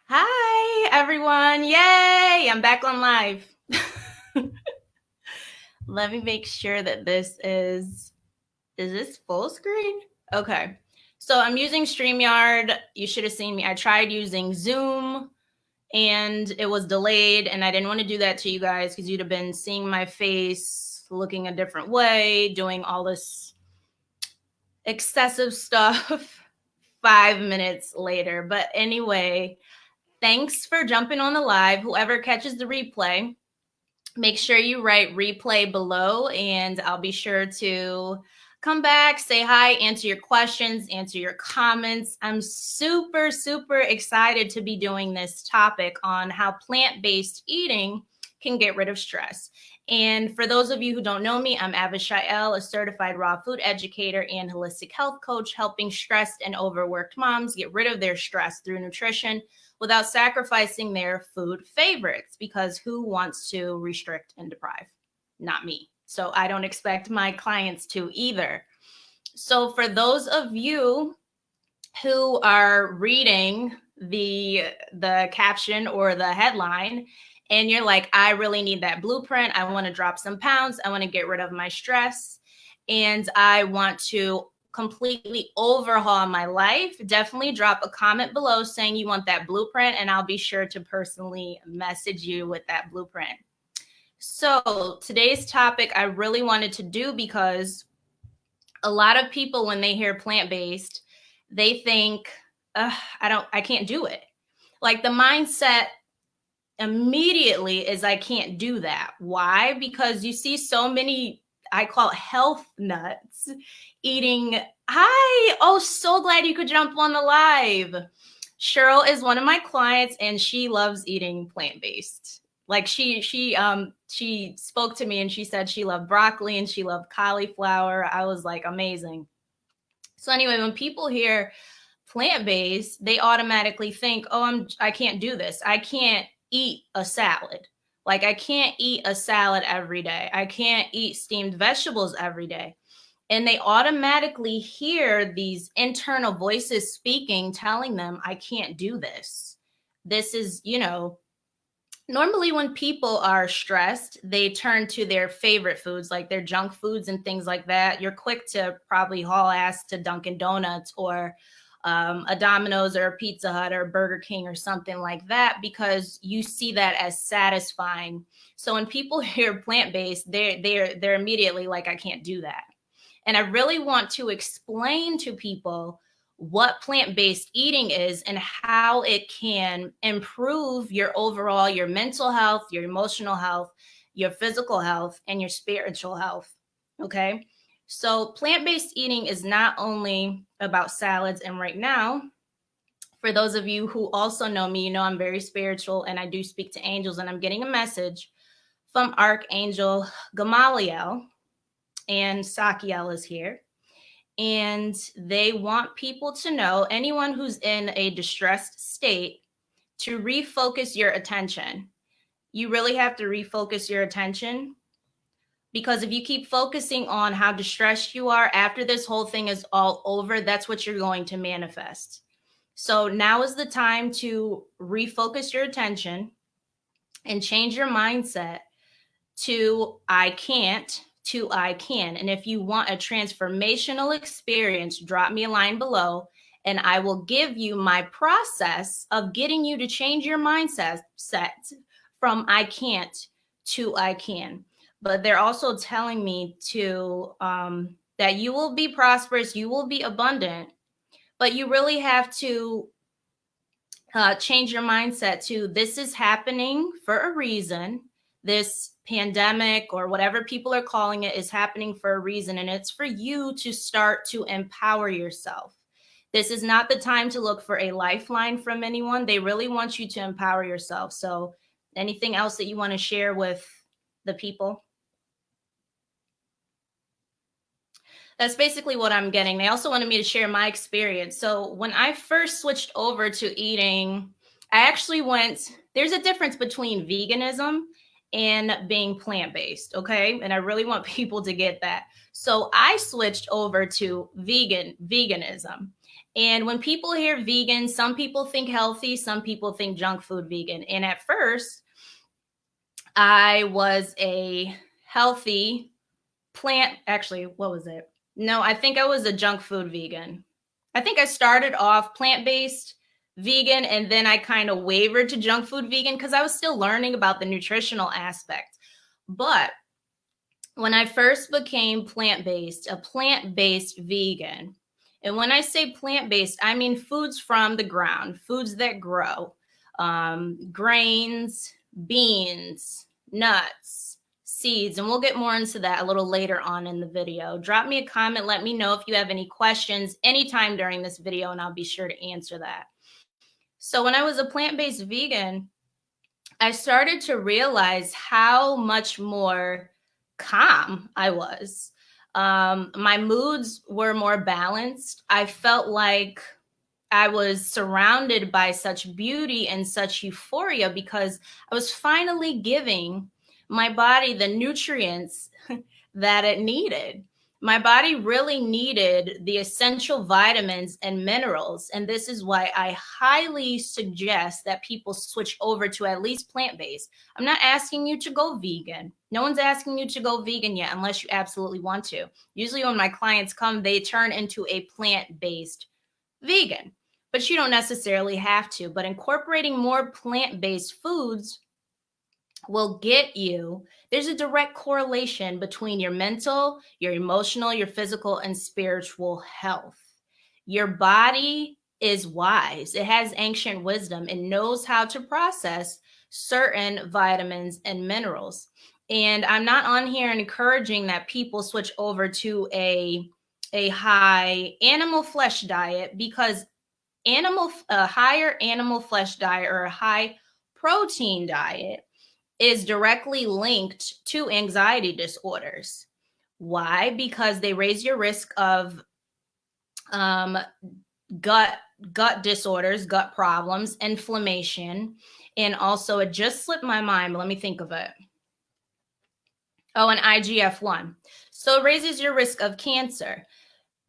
Hi, everyone. Yay, I'm back on live. Let me make sure that is this full screen? Okay. So I'm using StreamYard. You should have seen me. I tried using Zoom and it was delayed, and I didn't want to do that to you guys because you'd have been seeing my face looking a different way, doing all this excessive stuff 5 minutes later. But anyway, thanks for jumping on the live. Whoever catches the replay, make sure you write replay below, and I'll be sure to come back, say hi, answer your questions, answer your comments. I'm super, super excited to be doing this topic on how plant-based eating can get rid of stress. And for those of you who don't know me, I'm Avi Unfiltered, a certified raw food educator and holistic health coach, helping stressed and overworked moms get rid of their stress through nutrition without sacrificing their food favorites, because who wants to restrict and deprive? Not me. So I don't expect my clients to either. So for those of you who are reading the caption or the headline and you're like, I really need that blueprint, I want to drop some pounds, I want to get rid of my stress, and I want to completely overhaul my life, definitely drop a comment below saying you want that blueprint, and I'll be sure to personally message you with that blueprint. So today's topic I really wanted to do because a lot of people, when they hear plant-based, they think, I can't do it. Like the mindset immediately is, I can't do that. Why? Because you see so many, I call it health nuts, eating. Hi. Oh, so glad you could jump on the live. Cheryl is one of my clients and she loves eating plant-based. Like she spoke to me and she said she loved broccoli and she loved cauliflower. I was like, amazing. So anyway, when people hear plant-based, they automatically think, oh, I can't do this. I can't eat a salad. Like I can't eat a salad every day. I can't eat steamed vegetables every day. And they automatically hear these internal voices speaking, telling them, I can't do this. This is, normally when people are stressed, they turn to their favorite foods, like their junk foods and things like that. You're quick to probably haul ass to Dunkin' Donuts or a Domino's or a Pizza Hut or Burger King or something like that, because you see that as satisfying. So when people hear plant-based, they're immediately like, I can't do that. And I really want to explain to people what plant-based eating is and how it can improve your mental health, your emotional health, your physical health, and your spiritual health. Okay. So plant-based eating is not only about salads. And right now, for those of you who also know me, you know I'm very spiritual and I do speak to angels, and I'm getting a message from Archangel Gamaliel, and Sakiel is here. And they want people to know, anyone who's in a distressed state, to refocus your attention. You really have to refocus your attention, because if you keep focusing on how distressed you are after this whole thing is all over, that's what you're going to manifest. So now is the time to refocus your attention and change your mindset to I can't to I can. And if you want a transformational experience, drop me a line below and I will give you my process of getting you to change your mindset from I can't to I can. But they're also telling me to that you will be prosperous, you will be abundant, but you really have to change your mindset to, this is happening for a reason. This pandemic or whatever people are calling it is happening for a reason, and it's for you to start to empower yourself. This is not the time to look for a lifeline from anyone. They really want you to empower yourself. So anything else that you want to share with the people? That's basically what I'm getting. They also wanted me to share my experience. So when I first switched over to eating, there's a difference between veganism and being plant-based, okay? And I really want people to get that. So I switched over to veganism. And when people hear vegan, some people think healthy, some people think junk food vegan. And at first, I was a healthy actually, what was it? No, I think I was a junk food vegan. I think I started off plant-based vegan and then I kind of wavered to junk food vegan because I was still learning about the nutritional aspect. But when I first became plant-based, a plant-based vegan, and when I say plant-based, I mean foods from the ground, foods that grow, grains, beans, nuts, seeds, and we'll get more into that a little later on in the video. Drop me a comment, let me know if you have any questions anytime during this video, and I'll be sure to answer that. So when I was a plant-based vegan, I started to realize how much more calm I was. My moods were more balanced. I felt like I was surrounded by such beauty and such euphoria because I was finally giving my body the nutrients that it needed. My body really needed the essential vitamins and minerals. And this is why I highly suggest that people switch over to at least plant-based. I'm not asking you to go vegan. No one's asking you to go vegan yet, unless you absolutely want to. Usually when my clients come, they turn into a plant-based vegan, but you don't necessarily have to. But incorporating more plant-based foods will get you, there's a direct correlation between your mental, your emotional, your physical, and spiritual health. Your body is wise. It has ancient wisdom. It knows how to process certain vitamins and minerals. And I'm not on here encouraging that people switch over to a high animal flesh diet, because a higher animal flesh diet or a high protein diet is directly linked to anxiety disorders. Why? Because they raise your risk of gut disorders, gut problems, inflammation, and also, it just slipped my mind, but let me think of it. Oh, and IGF-1. So it raises your risk of cancer.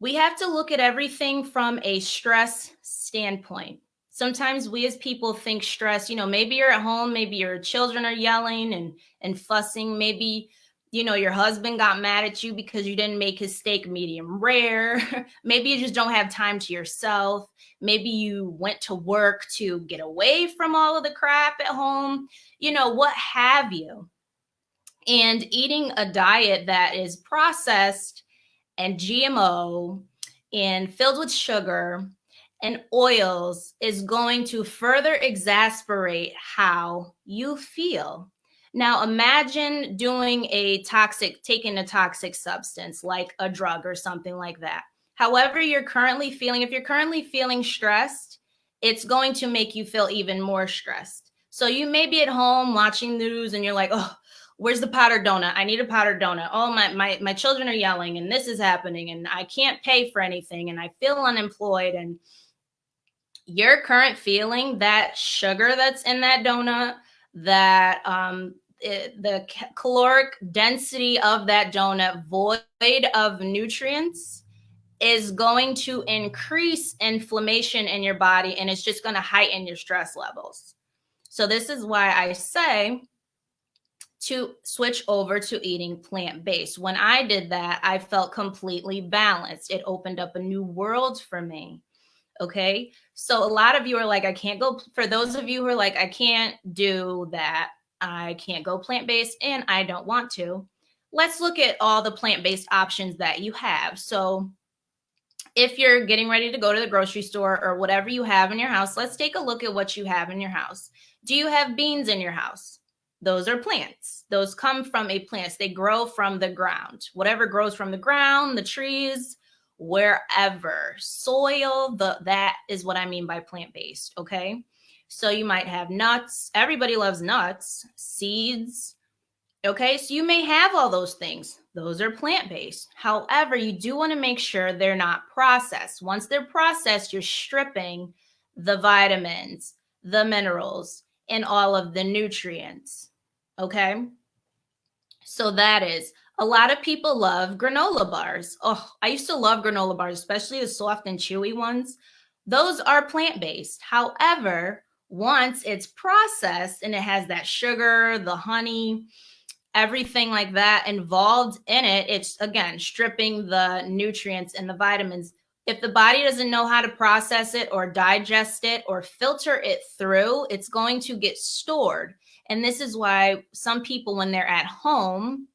We have to look at everything from a stress standpoint. Sometimes we as people think stress, maybe you're at home, maybe your children are yelling and fussing. Maybe, your husband got mad at you because you didn't make his steak medium rare. Maybe you just don't have time to yourself. Maybe you went to work to get away from all of the crap at home, what have you. And eating a diet that is processed and GMO and filled with sugar and oils is going to further exasperate how you feel. Now, imagine taking a toxic substance like a drug or something like that. However you're currently feeling, if you're currently feeling stressed, it's going to make you feel even more stressed. So you may be at home watching news and you're like, oh, where's the powdered donut? I need a powdered donut. Oh, my children are yelling and this is happening and I can't pay for anything and I feel unemployed. And your current feeling, that sugar that's in that donut, that the caloric density of that donut void of nutrients is going to increase inflammation in your body, and it's just going to heighten your stress levels. So this is why I say to switch over to eating plant-based. When I did that, I felt completely balanced. It opened up a new world for me. Okay. So a lot of you are like, I can't go. For those of you who are like, I can't do that, I can't go plant-based and I don't want to. Let's look at all the plant-based options that you have. So if you're getting ready to go to the grocery store or whatever you have in your house, let's take a look at what you have in your house. Do you have beans in your house? Those are plants. Those come from a plant. They grow from the ground. Whatever grows from the ground, the trees, wherever. Soil, that is what I mean by plant-based, okay? So you might have nuts. Everybody loves nuts, seeds, okay? So you may have all those things. Those are plant-based. However, you do want to make sure they're not processed. Once they're processed, you're stripping the vitamins, the minerals, and all of the nutrients, okay? So that is, a lot of people love granola bars. Oh, I used to love granola bars, especially the soft and chewy ones. those are plant-based. However, once it's processed and it has that sugar, the honey, everything like that involved in it, it's again stripping the nutrients and the vitamins. If the body doesn't know how to process it or digest it or filter it through, it's going to get stored. And this is why some people, when they're at home,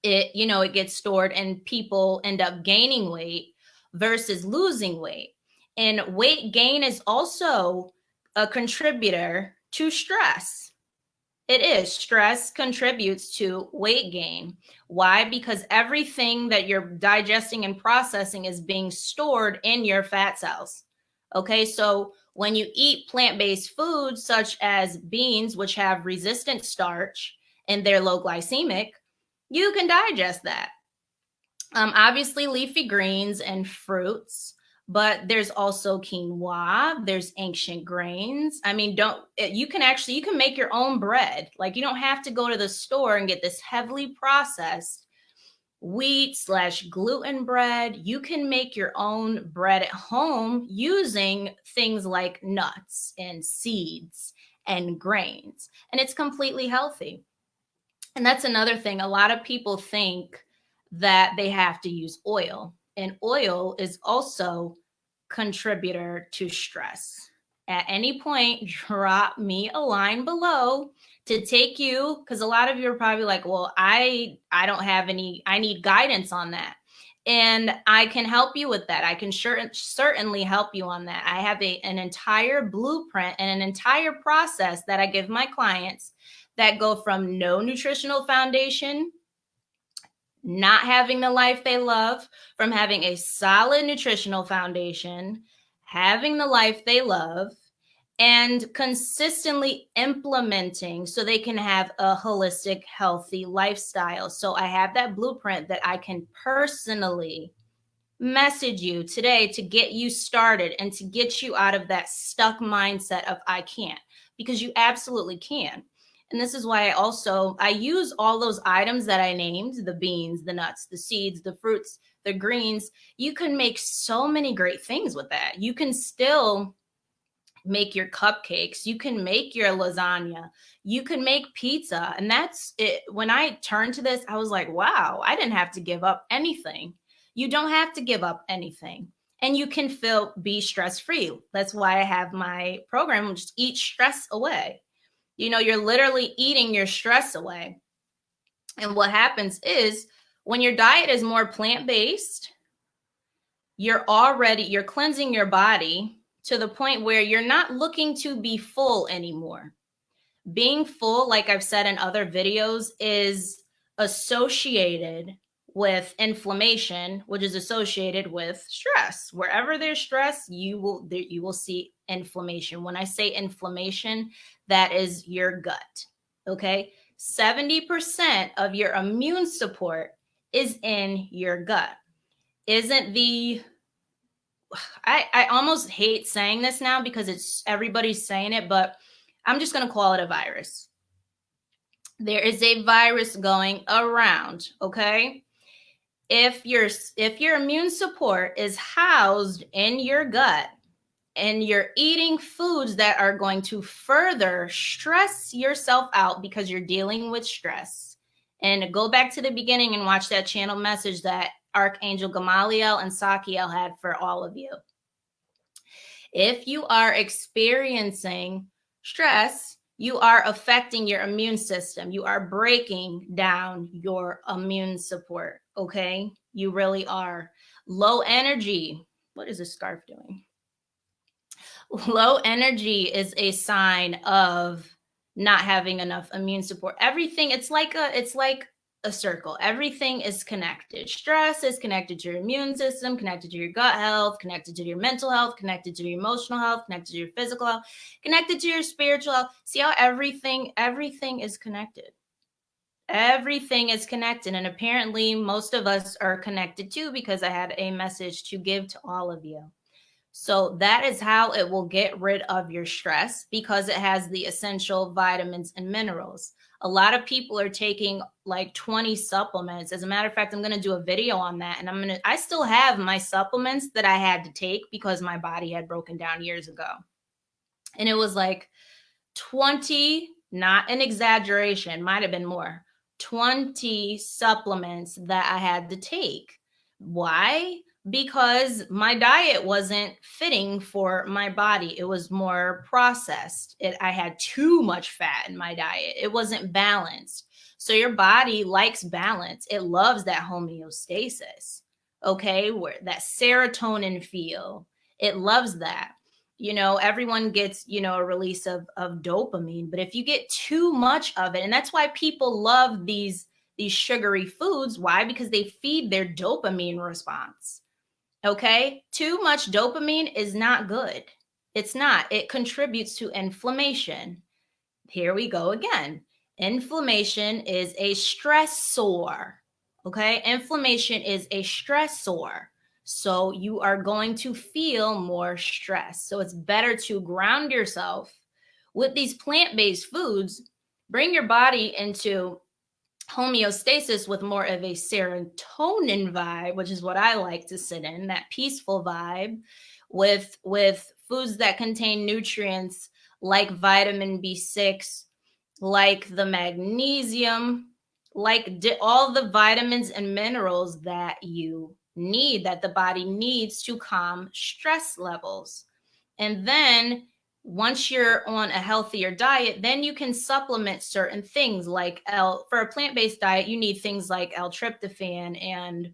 it gets stored and people end up gaining weight versus losing weight. And weight gain is also a contributor to stress. It is. Stress contributes to weight gain. Why? Because everything that you're digesting and processing is being stored in your fat cells. Okay, so when you eat plant-based foods such as beans, which have resistant starch and they're low glycemic, you can digest that. Obviously, leafy greens and fruits, but there's also quinoa, there's ancient grains. I mean, you can make your own bread. Like, you don't have to go to the store and get this heavily processed wheat/gluten bread. You can make your own bread at home using things like nuts and seeds and grains, and it's completely healthy. And that's another thing. A lot of people think that they have to use oil, and oil is also contributor to stress. At any point, drop me a line below to take you, because a lot of you are probably like, well, I don't have any, I need guidance on that. And I can help you with that. I can certainly help you on that. I have an entire blueprint and an entire process that I give my clients that go from no nutritional foundation, not having the life they love, from having a solid nutritional foundation, having the life they love, and consistently implementing so they can have a holistic, healthy lifestyle. So I have that blueprint that I can personally message you today to get you started and to get you out of that stuck mindset of I can't, because you absolutely can. And this is why I use all those items that I named, the beans, the nuts, the seeds, the fruits, the greens. You can make so many great things with that. You can still make your cupcakes. You can make your lasagna. You can make pizza. And that's it. When I turned to this, I was like, wow, I didn't have to give up anything. You don't have to give up anything. And you can be stress-free. That's why I have my program, which is Eat Stress Away. You're literally eating your stress away. And what happens is when your diet is more plant-based, you're cleansing your body to the point where you're not looking to be full anymore. Being full, like I've said in other videos, is associated with inflammation, which is associated with stress. Wherever there's stress, you will see inflammation. When I say inflammation, that is your gut. Okay, 70% of your immune support is in your gut. I almost hate saying this now because everybody's saying it, but I'm just going to call it a virus. There is a virus going around, okay? If your immune support is housed in your gut and you're eating foods that are going to further stress yourself out because you're dealing with stress, and go back to the beginning and watch that channel message that Archangel Gamaliel and Sakiel had for all of you. If you are experiencing stress, you are affecting your immune system. You are breaking down your immune support, okay? You really are. Low energy. What is this scarf doing? Low energy is a sign of not having enough immune support. Everything, it's like a circle. Everything is connected. Stress is connected to your immune system, connected to your gut health, connected to your mental health, connected to your emotional health, connected to your physical health, connected to your spiritual health. See how everything is connected. Everything is connected. And apparently most of us are connected too, because I had a message to give to all of you. So that is how it will get rid of your stress, because it has the essential vitamins and minerals. A lot of people are taking like 20 supplements. As a matter of fact, I'm going to do a video on that. And I still have my supplements that I had to take because my body had broken down years ago. And it was like 20, not an exaggeration, might have been more, 20 supplements that I had to take. Why? Because my diet wasn't fitting for my body. It was more processed. I had too much fat in my diet. It wasn't balanced. So your body likes balance. It loves that homeostasis. Okay, where that serotonin feel. It loves that. Everyone gets, a release of dopamine, but if you get too much of it, and that's why people love these sugary foods. Why? Because they feed their dopamine response. Okay. Too much dopamine is not good. It's not. It contributes to inflammation. Here we go again. Inflammation is a stressor. Okay. Inflammation is a stressor. So you are going to feel more stress. So it's better to ground yourself with these plant-based foods, bring your body into homeostasis with more of a serotonin vibe, which is what I like to sit in, that peaceful vibe, with foods that contain nutrients like vitamin B6, like the magnesium, like all the vitamins and minerals that you need, that the body needs to calm stress levels. And then once you're on a healthier diet, then you can supplement certain things like for a plant-based diet, you need things like L-tryptophan and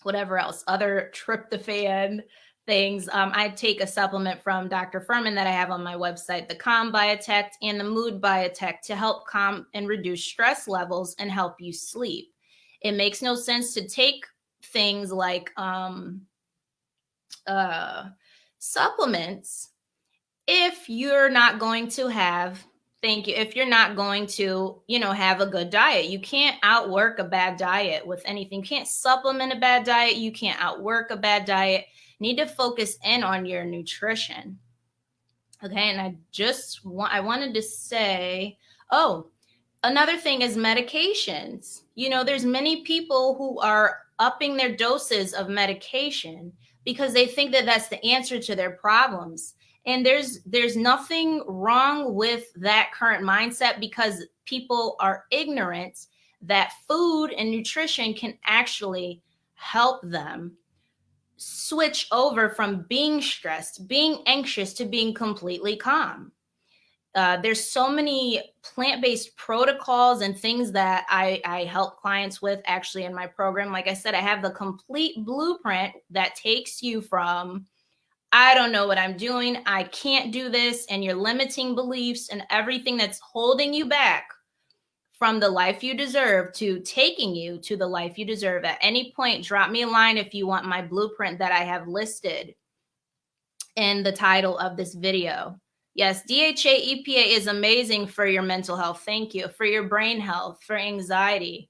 whatever else, other tryptophan things. I take a supplement from Dr. Furman that I have on my website, the Calm Biotech and the Mood Biotech, to help calm and reduce stress levels and help you sleep. It makes no sense to take things like supplements if you're not going to have, if you're not going to, have a good diet. You can't outwork a bad diet with anything. You can't supplement a bad diet. You can't outwork a bad diet. You need to focus in on your nutrition. Okay. And I wanted to say, another thing is medications. There's many people who are upping their doses of medication because they think that that's the answer to their problems. And there's nothing wrong with that current mindset, because people are ignorant that food and nutrition can actually help them switch over from being stressed, being anxious, to being completely calm. There's so many plant-based protocols and things that I help clients with actually in my program. Like I said, I have the complete blueprint that takes you from, I don't know what I'm doing, I can't do this, and your limiting beliefs and everything that's holding you back from the life you deserve, to taking you to the life you deserve. At any point, drop me a line if you want my blueprint that I have listed in the title of this video. Yes, DHA EPA is amazing for your mental health. Thank you. For your brain health, for anxiety.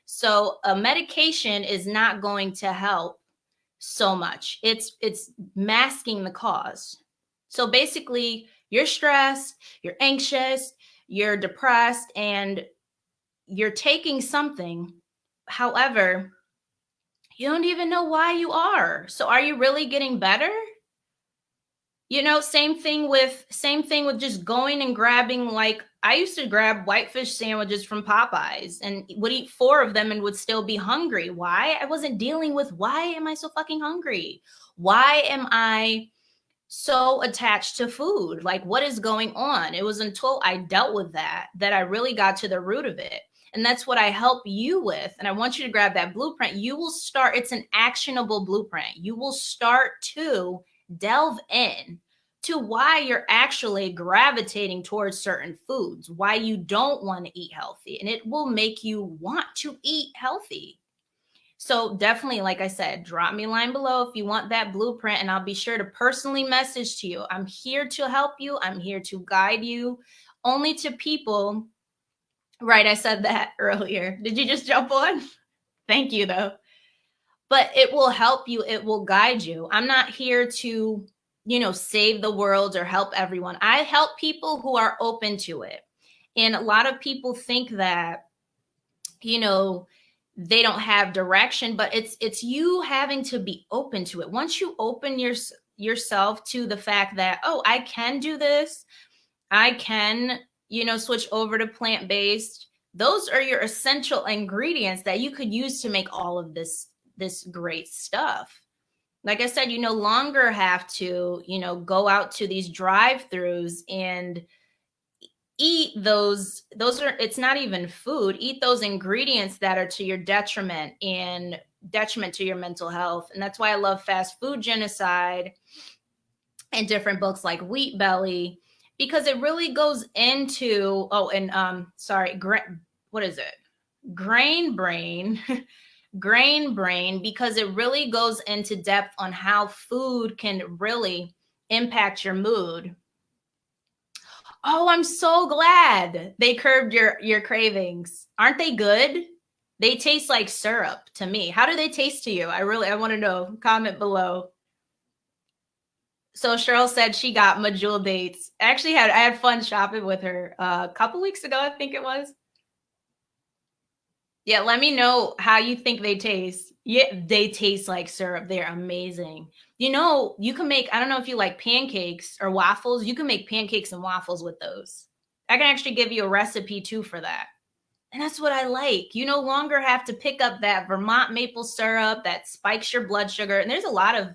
So a medication is not going to help so much. It's masking the cause. So basically, you're stressed, you're anxious, you're depressed, and you're taking something. However, you don't even know why you are. So are you really getting better? Same thing with just going and grabbing, like I used to grab whitefish sandwiches from Popeyes and would eat 4 of them and would still be hungry. Why? I wasn't dealing with, why am I so fucking hungry? Why am I so attached to food? Like, what is going on? It was until I dealt with that I really got to the root of it. And that's what I help you with. And I want you to grab that blueprint. You will start, it's an actionable blueprint. You will start to delve in to why you're actually gravitating towards certain foods, why you don't want to eat healthy, and it will make you want to eat healthy. So definitely, like I said, drop me a line below if you want that blueprint, and I'll be sure to personally message to you. I'm here to help you. I'm here to guide you, only to people. Right, I said that earlier. Did you just jump on? Thank you, though. But it will help you. It will guide you. I'm not here to, save the world or help everyone. I help people who are open to it. And a lot of people think that, you know, they don't have direction, but it's you having to be open to it. Once you open yourself to the fact that, oh, I can do this, I can, switch over to plant-based. Those are your essential ingredients that you could use to make all of this great stuff. Like I said, you no longer have to, go out to these drive-throughs and eat those are, it's not even food. Eat those ingredients that are to your detriment and detriment to your mental health. And that's why I love Fast Food Genocide and different books like Wheat Belly, because it really goes into, what is it? Grain Brain. Grain Brain, because it really goes into depth on how food can really impact your mood. Oh, I'm so glad they curbed your cravings. Aren't they good? They taste like syrup to me. How do they taste to you? I want to know. Comment below. So Cheryl said she got Majul dates. I had fun shopping with her a couple weeks ago, I think it was. Yeah, let me know how you think they taste. Yeah, they taste like syrup. They're amazing. You can make, I don't know if you like pancakes or waffles. You can make pancakes and waffles with those. I can actually give you a recipe too for that. And that's what I like. You no longer have to pick up that Vermont maple syrup that spikes your blood sugar. And there's a lot of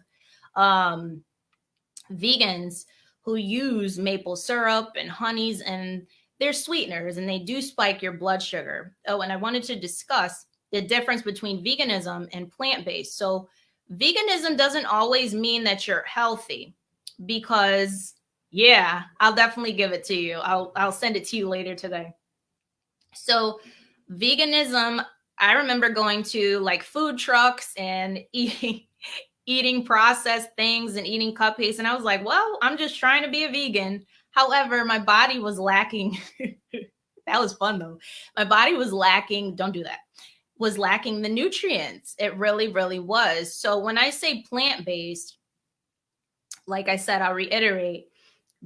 vegans who use maple syrup and honeys, and they're sweeteners and they do spike your blood sugar. Oh, and I wanted to discuss the difference between veganism and plant-based. So veganism doesn't always mean that you're healthy, because yeah, I'll definitely give it to you. I'll send it to you later today. So veganism, I remember going to like food trucks and eating processed things and eating cupcakes. And I was like, well, I'm just trying to be a vegan. However, my body was lacking. That was fun though. My body was lacking. Don't do that. Was lacking the nutrients. It really, really was. So when I say plant-based, like I said, I'll reiterate: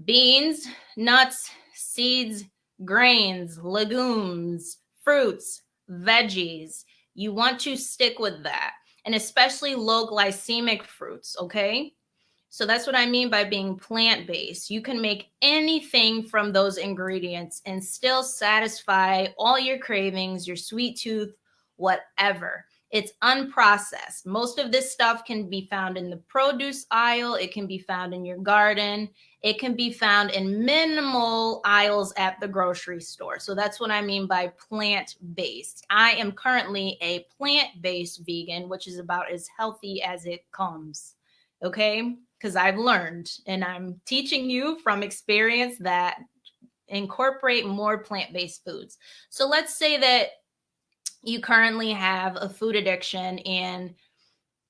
beans, nuts, seeds, grains, legumes, fruits, veggies. You want to stick with that, and especially low glycemic fruits, okay? So that's what I mean by being plant-based. You can make anything from those ingredients and still satisfy all your cravings, your sweet tooth, whatever. It's unprocessed. Most of this stuff can be found in the produce aisle. It can be found in your garden. It can be found in minimal aisles at the grocery store. So that's what I mean by plant-based. I am currently a plant-based vegan, which is about as healthy as it comes. Okay? Because I've learned, and I'm teaching you from experience, that incorporate more plant-based foods. So let's say that you currently have a food addiction and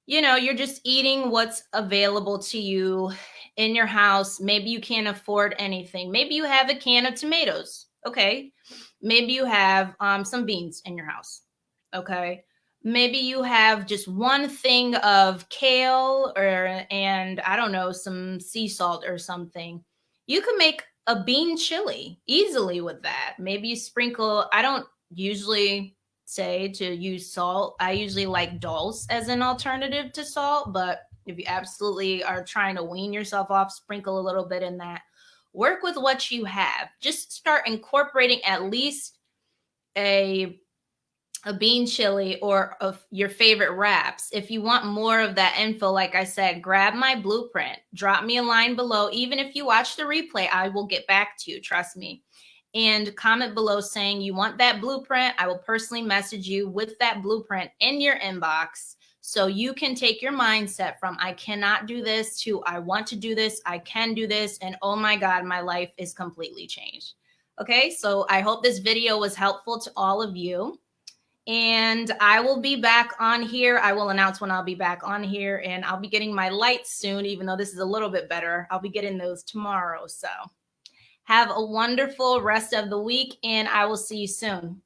you're just eating what's available to you in your house. Maybe you can't afford anything. Maybe you have a can of tomatoes. Okay. Maybe you have some beans in your house. Okay. Maybe you have just one thing of kale and I don't know, some sea salt or something. You can make a bean chili easily with that. Maybe you sprinkle, I don't usually say to use salt. I usually like dulse as an alternative to salt, but if you absolutely are trying to wean yourself off, sprinkle a little bit in that. Work with what you have. Just start incorporating at least a bean chili or of your favorite wraps. If you want more of that info, like I said, grab my blueprint. Drop me a line below. Even if you watch the replay, I will get back to you. Trust me. And comment below saying you want that blueprint. I will personally message you with that blueprint in your inbox, so you can take your mindset from I cannot do this to I want to do this, I can do this, and oh my God, my life is completely changed. Okay, so I hope this video was helpful to all of you. And I will be back on here. I will announce when I'll be back on here, and I'll be getting my lights soon, even though this is a little bit better. I'll be getting those tomorrow. So have a wonderful rest of the week, and I will see you soon.